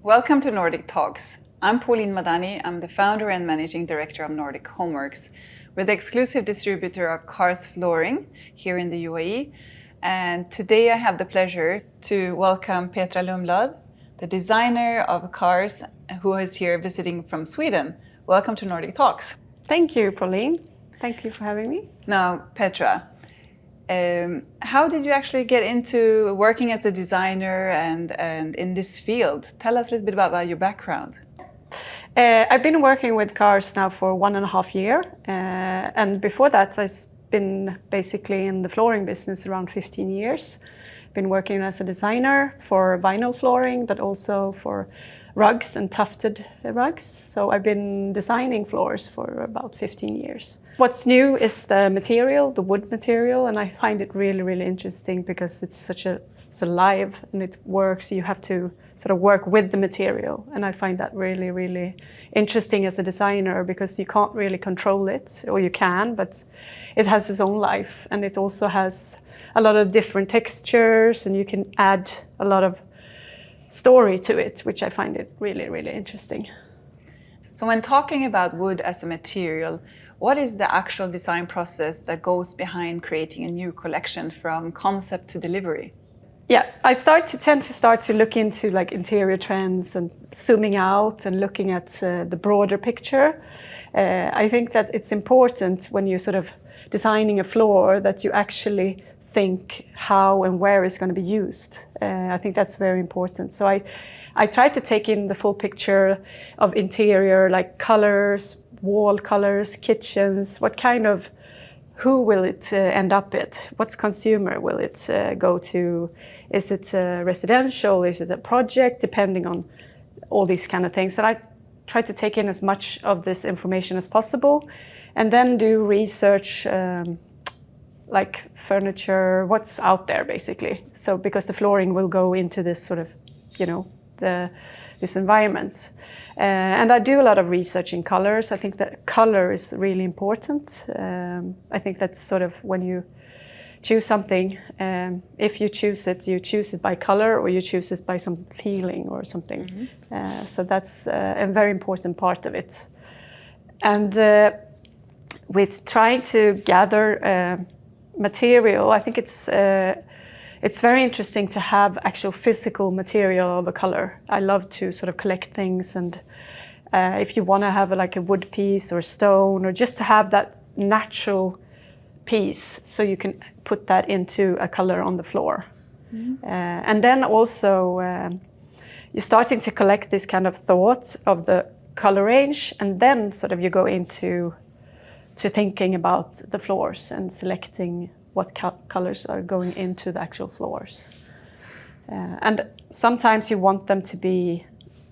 Welcome to Nordic Talks. I'm Pauline Madani. I'm the founder and managing director of Nordic Homeworks. We're the exclusive distributor of Kährs flooring here in the UAE. And today I have the pleasure to welcome Petra Lundblad, the designer of Kährs, who is here visiting from Sweden. Welcome to Nordic Talks. Thank you, Pauline. Thank you for having me. Now, Petra, how did you actually get into working as a designer and in this field? Tell us a little bit about your background. I've been working with Kährs now for 1.5 years, and before that I've been basically in the flooring business around 15 years. Been working as a designer for vinyl flooring, but also for rugs and tufted rugs. So I've been designing floors for about 15 years. What's new is the material, the wood material, and I find it really, really interesting because it's alive and it works. You have to sort of work with the material, and I find that really, really interesting as a designer because you can't really control it, or you can, but it has its own life, and it also has a lot of different textures, and you can add a lot of story to it, which I find it really, really interesting. So when talking about wood as a material, what is the actual design process that goes behind creating a new collection from concept to delivery? Yeah, I tend to look into like interior trends and zooming out and looking at the broader picture. I think that it's important when you're sort of designing a floor that you actually think how and where it's going to be used. I think that's very important. So I try to take in the full picture of interior, like colors, wall colors, kitchens, who will it end up at? What consumer will it go to? Is it residential? Is it a project? Depending on all these kind of things. And I try to take in as much of this information as possible and then do research like furniture, what's out there basically. So because the flooring will go into this sort of, this environment. And I do a lot of research in colors. I think that color is really important. I think that's sort of when you choose something, if you choose it by color or you choose it by some feeling or something. Mm-hmm. So that's a very important part of it. And with trying to gather material, I think it's very interesting to have actual physical material of a color. I love to sort of collect things, and if you want to have like a wood piece or stone, or just to have that natural piece, so you can put that into a color on the floor. Mm-hmm. And then also you're starting to collect this kind of thought of the color range, and then sort of you go into thinking about the floors and selecting what colors are going into the actual floors. And sometimes you want them to be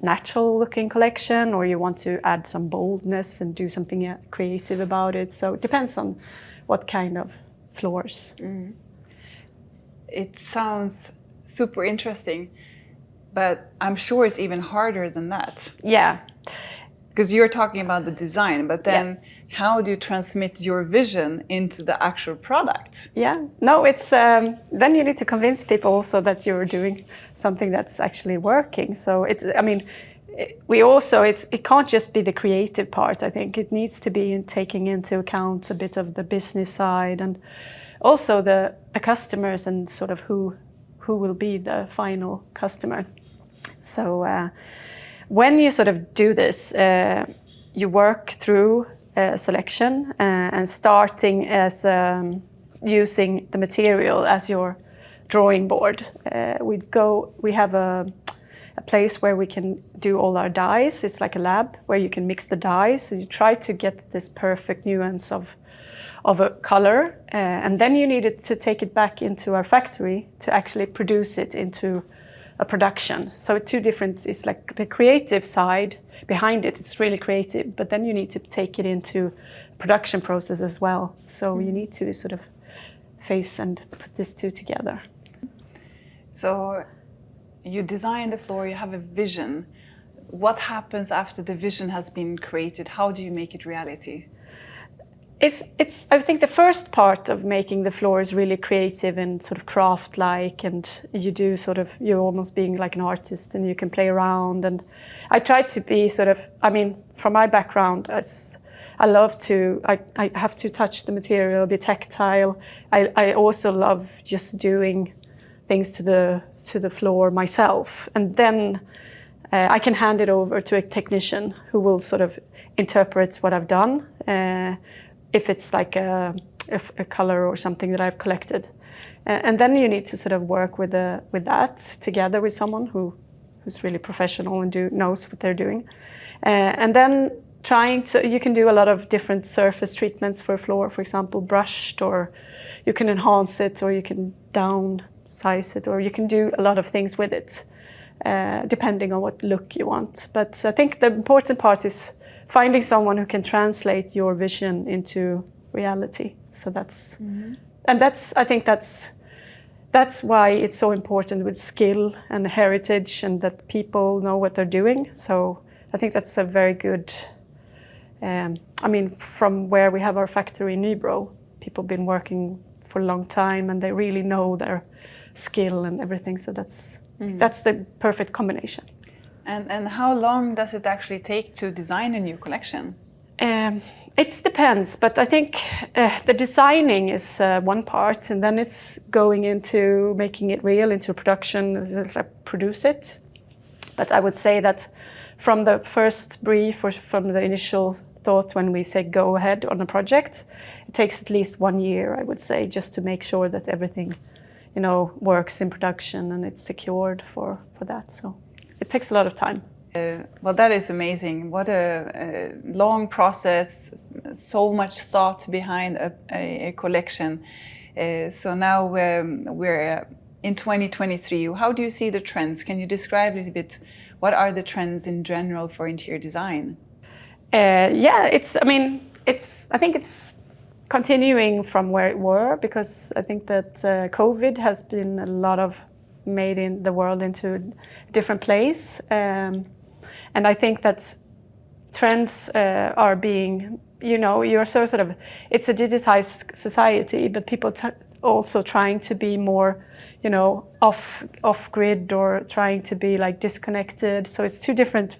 natural looking collection, or you want to add some boldness and do something creative about it. So it depends on what kind of floors. Mm. It sounds super interesting, but I'm sure it's even harder than that. Yeah. Because you're talking about the design, but then how do you transmit your vision into the actual product? Yeah, no, it's then you need to convince people also that you're doing something that's actually working. So it can't just be the creative part. I think it needs to be taking into account a bit of the business side and also the customers and sort of who will be the final customer. So when you sort of do this, you work through selection and starting as using the material as your drawing board. We have a place where we can do all our dyes. It's like a lab where you can mix the dyes. So you try to get this perfect nuance of a color, and then you need to take it back into our factory to actually produce it into a production. So it's like the creative side behind it. It's really creative, but then you need to take it into production process as well. So you need to sort of face and put these two together. So you design the floor, you have a vision. What happens after the vision has been created? How do you make it reality? it's I think the first part of making the floor is really creative and sort of craft-like, and you do sort of, you're almost being like an artist and you can play around. And I try to be sort of, I mean, from my background, as I love to, I have to touch the material, be tactile. I also love just doing things to the floor myself, and then I can hand it over to a technician who will sort of interpret what I've done. If it's like a color or something that I've collected. And then you need to sort of work with that together with someone who's really professional and knows what they're doing. And then you can do a lot of different surface treatments for a floor, for example, brushed, or you can enhance it, or you can downsize it, or you can do a lot of things with it, depending on what look you want. But I think the important part is finding someone who can translate your vision into reality. So that's, and I think that's why it's so important with skill and heritage, and that people know what they're doing. So I think that's a very good, I mean, from where we have our factory in Nybro, people have been working for a long time and they really know their skill and everything. So that's the perfect combination. And how long does it actually take to design a new collection? It depends, but I think the designing is one part, and then it's going into making it real, into production, produce it. But I would say that from the first brief, or from the initial thought when we say go ahead on a project, it takes at least 1 year, I would say, just to make sure that everything, works in production and it's secured for that. So it takes a lot of time. Well, that is amazing. What a long process, so much thought behind a collection. So now we're in 2023. How do you see the trends? Can you describe a little bit what are the trends in general for interior design? Yeah, I think it's continuing from where it were, because I think that COVID has been a lot of made in the world into a different place. And I think that trends are being, you're so sort of, it's a digitized society, but people also trying to be more, off grid, or trying to be like disconnected. So it's two different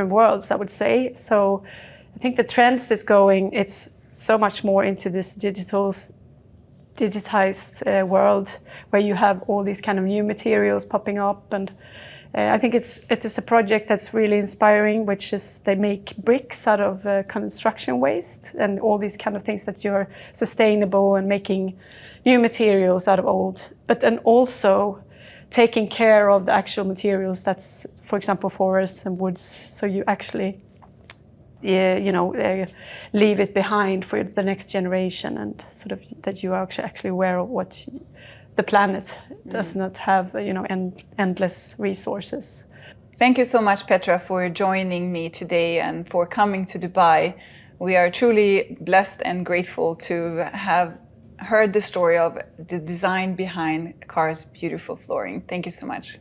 worlds, I would say. So I think the trends is going, it's so much more into this digitized world, where you have all these kind of new materials popping up. And I think it is a project that's really inspiring, which is they make bricks out of construction waste and all these kind of things that you're sustainable and making new materials out of old, but then also taking care of the actual materials, that's, for example, forests and woods. So you actually leave it behind for the next generation, and sort of that you are actually aware of what the planet does not have, endless resources. Thank you so much, Petra, for joining me today and for coming to Dubai. We are truly blessed and grateful to have heard the story of the design behind Kährs' beautiful flooring. Thank you so much.